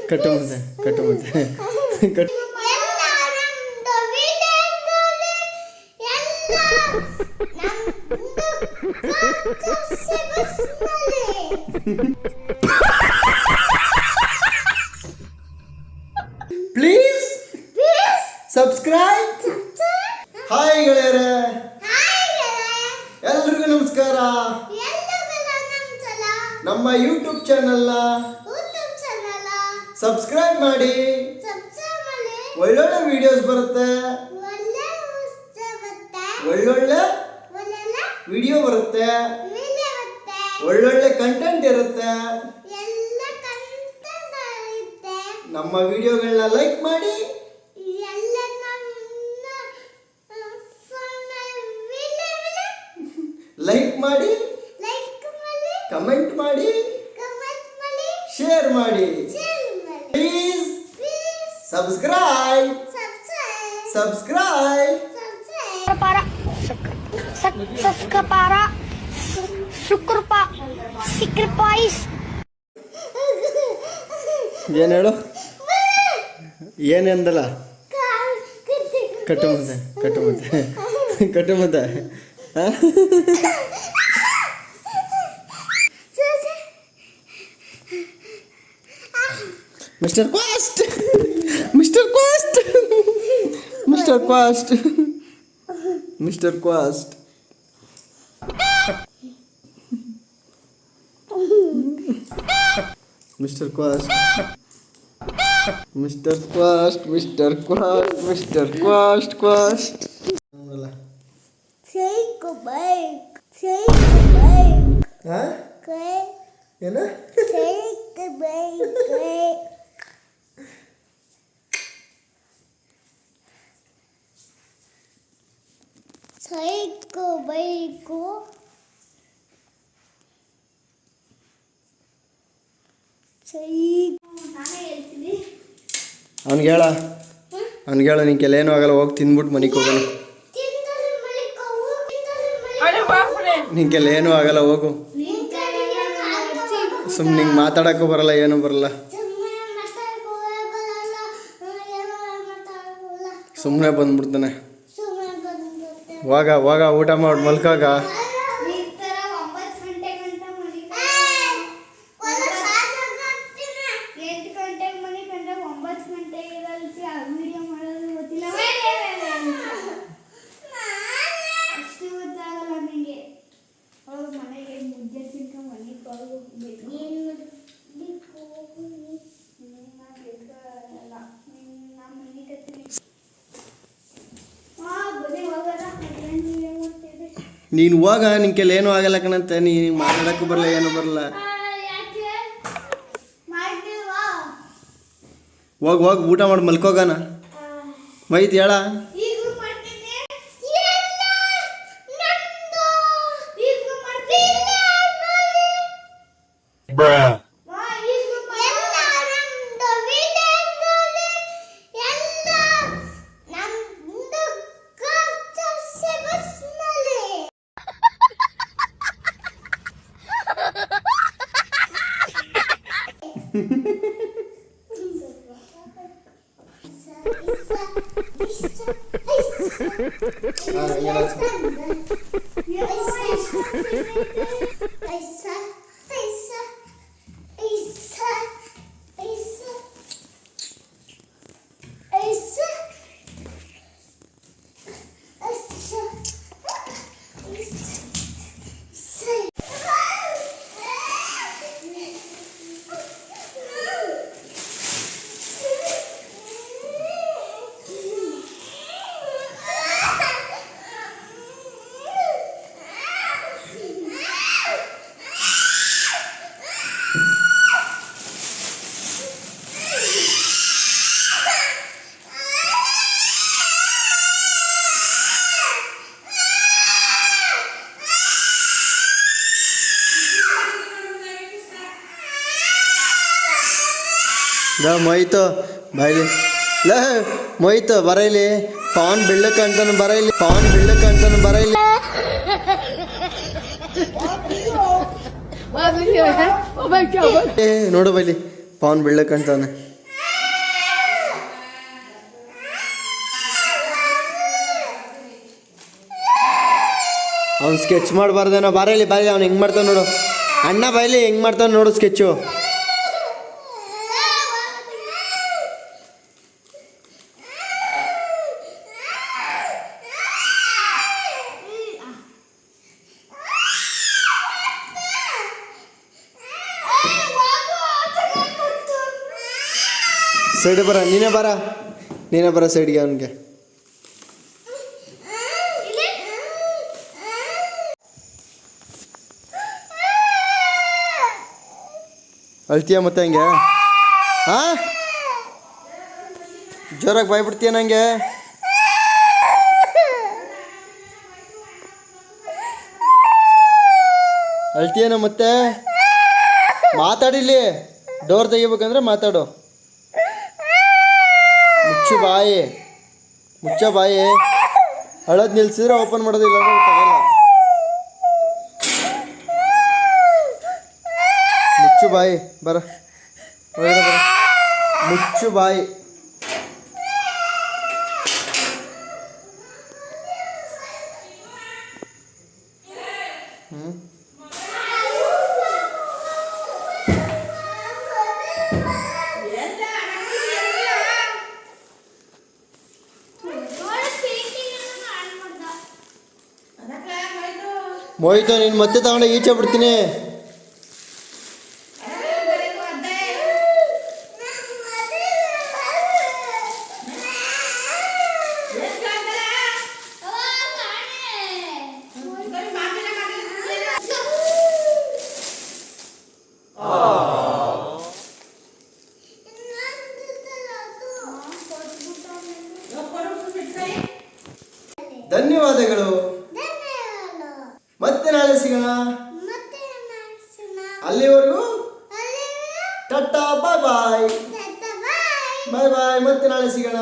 ಕಟ್ಟು ಮತ್ತೆ ಕಟ್ಟು ಮತ್ತೆ ಕಟ್ಟು. Please subscribe. ಹಾಯ್ ಗೆಳೆಯರೇ, ಎಲ್ರಿಗೂ ನಮಸ್ಕಾರ. ನಮ್ಮ ಯೂಟ್ಯೂಬ್ ಚಾನಲ್ನ ಸಬ್ಸ್ಕ್ರೈಬ್ ಮಾಡಿ. ಒಳ್ಳೊಳ್ಳೆ ವಿಡಿಯೋಸ್ ಬರುತ್ತೆ, ಒಳ್ಳೊಳ್ಳೆ ವಿಡಿಯೋ ಬರುತ್ತೆ, ಒಳ್ಳೊಳ್ಳೆ ಕಂಟೆಂಟ್ ಇರುತ್ತೆ. ನಮ್ಮ ವಿಡಿಯೋಗಳನ್ನ ಲೈಕ್ ಮಾಡಿ, ಲೈಕ್ ಮಾಡಿ, ಕಮೆಂಟ್ ಮಾಡಿ, ಶೇರ್ ಮಾಡಿ. Please subscribe. ಸಬ್ಸ್ಕ್ರೈಬ್. ಏನು ಹೇಳು, ಏನೆಂದಲ್ಲ. ಕಟ್ಟು ಮತ್ತೆ ಕಟ್ಟು ಮತ್ತೆ ಕಟ್ಟು ಮತ್ತೆ. Mister cost, mister cost, mister cost, mister cost. Mister cost, mister cost, mister cost, mister cost, cost. ಏನು ಸೈಕೋಬೇಕು? ಅವ್ನಿಗೆ ಹೇಳ, ಅವ್ನಿಗೆ ಹೇಳ, ನಿಂಗೆಲ್ಲ ಏನೂ ಆಗಲ್ಲ, ಹೋಗಿ ತಿಂದ್ಬಿಟ್ಟು ಮನೆಗೆ ಹೋಗೋಣ. ನಿಂಗೆಲ್ಲ ಏನೂ ಆಗಲ್ಲ, ಹೋಗು. ಸುಮ್ಮನೆ ನಿಂಗೆ ಮಾತಾಡೋಕ್ಕೂ ಬರಲ್ಲ, ಏನೂ ಬರಲ್ಲ. ಸುಮ್ಮನೆ ಬಂದ್ಬಿಡ್ತಾನೆ. ಹೋಗ ಹೋಗ, ಊಟ ಮಾಡಿ ಮಲ್ಕಾಗ. ನೀನು ಹೋಗ, ನಿಂಗೆಲ್ಲ ಏನೂ ಆಗಲ್ಲ ಕಣಂತೆ. ನೀನು ಮಾತಾಡೋಕ್ಕೂ ಬರಲ್ಲ, ಏನೂ ಬರಲ್ಲ. ಹೋಗಿ ಹೋಗಿ ಊಟ ಮಾಡಿ ಮಲ್ಕೋಗಣ. ಮೈತ್ ಹೇಳ. ಮೊಯ್ತು ಬಾಯ್ಲಿ ಲೇ, ಮೊಯ್ತು ಬರೈಲಿ. ಪವನ್ ಬೀಳಕ್ಕೆ ಅಂತಾನು ಬರೈಲಿ, ಪವನ್ ಬೀಳಕ್ಕೆ ಅಂತಾನು ಬರೈಲಿ. ನೋಡು ಬೈಲಿ, ಪವನ್ ಬೀಳಕ್ಕೆ ಅಂತಾನೆ. ಅವ್ನು ಸ್ಕೆಚ್ ಮಾಡಬಾರ್ದೇನೋ. ಬಾರಲ್ಲಿ ಬಾರಿ, ಅವ್ನು ಹೆಂಗೆ ಮಾಡ್ತಾನೆ ನೋಡು. ಅಣ್ಣ ಬಾಯಲ್ಲಿ ಹೆಂಗೆ ಮಾಡ್ತಾನೆ ನೋಡು ಸ್ಕೆಚ್ಚು. ಸೈಡ್ ಬರ, ನೀನೇ ಬರ ಸೈಡ್ಗೆ ಅವನಿಗೆ. ಅಳ್ತೀಯ ಮತ್ತೆ ಹಂಗೆ? ಹಾಂ, ಜೋರಾಗಿ ಬಾಯ್ಬಿಡ್ತೀಯ ನಂಗೆ? ಅಳ್ತೀಯನ ಮತ್ತೆ? ಮಾತಾಡಿಲಿ, ಡೋರ್ ತೆಗಿಬೇಕಂದ್ರೆ ಮಾತಾಡು. ಮುಚ್ಚ ಬಾಯಿ. ಅಳೋದು ನಿಲ್ಸಿದ್ರೆ ಓಪನ್ ಮಾಡೋದಿಲ್ಲ, ತಗೊಲ್ಲ. ಮುಚ್ಚು ಬಾಯಿ, ಬರ ಹೊರಗಡೆ ಬರ. ಮುಚ್ಚು ಬಾಯಿ. ಮೋಹಿತ, ನೀನು ಮತ್ತೆ ತಗೊಂಡೋಗಿ ಈಚೆ ಬಿಡ್ತೀನಿ. ಧನ್ಯವಾದಗಳು. ಮತ್ತೆ ನಾಳೆ ಸಿಗೋಣ. ಅಲ್ಲಿವರೆಗೂ ಟಾಟಾ, ಬಾಯ್ ಬಾಯ್. ಬಾಯ್ ಬಾಯ್. ಮತ್ತೆ ನಾಳೆ ಸಿಗೋಣ.